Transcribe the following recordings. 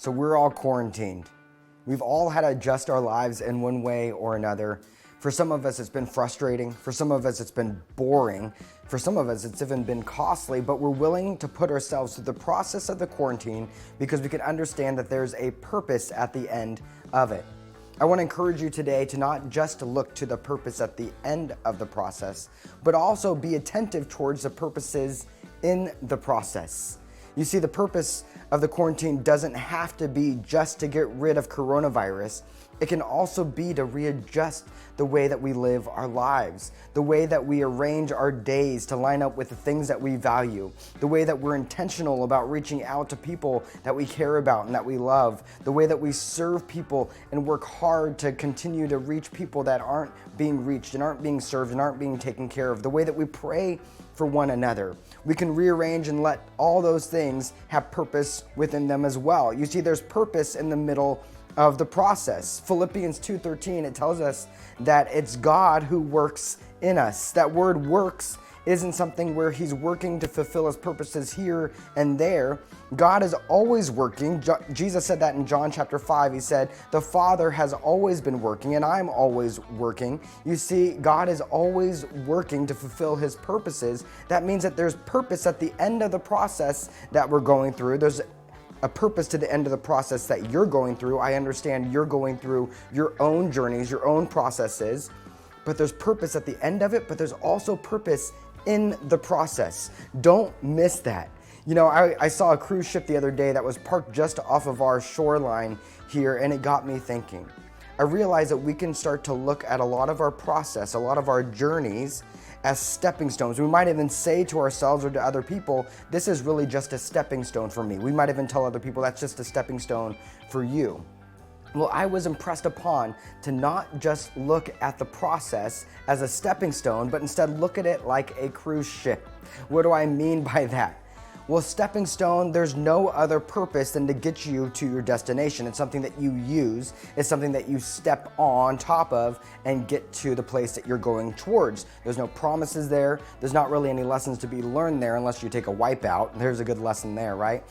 So we're all quarantined. We've all had to adjust our lives in one way or another. For some of us, it's been frustrating. For some of us, it's been boring. For some of us, it's even been costly, but we're willing to put ourselves through the process of the quarantine because we can understand that there's a purpose at the end of it. I want to encourage you today to not just look to the purpose at the end of the process, but also be attentive towards the purposes in the process. You see, the purpose of the quarantine doesn't have to be just to get rid of coronavirus. It can also be to readjust the way that we live our lives, the way that we arrange our days to line up with the things that we value, the way that we're intentional about reaching out to people that we care about and that we love, the way that we serve people and work hard to continue to reach people that aren't being reached and aren't being served and aren't being taken care of, the way that we pray for one another. We can rearrange and let all those things have purpose within them as well. You see, there's purpose in the middle of the process. Philippians 2:13, it tells us that it's God who works in us. That word works isn't something where he's working to fulfill his purposes here and there. God is always working. Jesus said that in John chapter 5. He said, the Father has always been working and I'm always working. You see, God is always working to fulfill his purposes. That means that there's purpose at the end of the process that we're going through. There's a purpose to the end of the process that you're going through. I understand you're going through your own journeys, your own processes, but there's purpose at the end of it, but there's also purpose in the process. Don't miss that. You know, I saw a cruise ship the other day that was parked just off of our shoreline here, and it got me thinking. I realized that we can start to look at a lot of our process, a lot of our journeys as stepping stones. We might even say to ourselves or to other people, this is really just a stepping stone for me. We might even tell other people that's just a stepping stone for you. Well, I was impressed upon to not just look at the process as a stepping stone, but instead look at it like a cruise ship. What do I mean by that? Well, stepping stone, there's no other purpose than to get you to your destination. It's something that you use. It's something that you step on top of and get to the place that you're going towards. There's no promises there. There's not really any lessons to be learned there unless you take a wipeout. There's a good lesson there, right?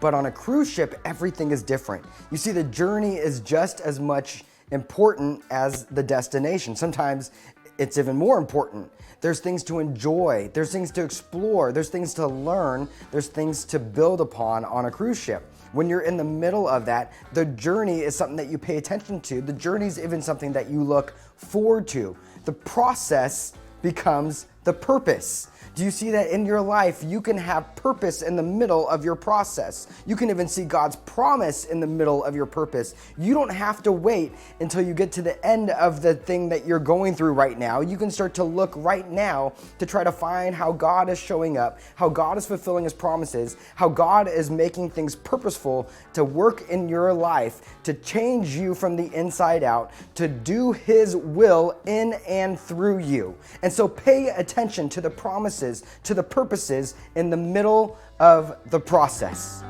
But on a cruise ship, everything is different. You see, the journey is just as much important as the destination. Sometimes it's even more important. There's things to enjoy, there's things to explore, there's things to learn, there's things to build upon on a cruise ship. When you're in the middle of that, the journey is something that you pay attention to. The journey is even something that you look forward to. The process becomes the purpose. Do you see that in your life? You can have purpose in the middle of your process. You can even see God's promise in the middle of your purpose. You don't have to wait until you get to the end of the thing that you're going through right now. You can start to look right now to try to find how God is showing up, how God is fulfilling his promises, how God is making things purposeful to work in your life, to change you from the inside out, to do his will in and through you. And so pay attention to the promises, to the purposes in the middle of the process.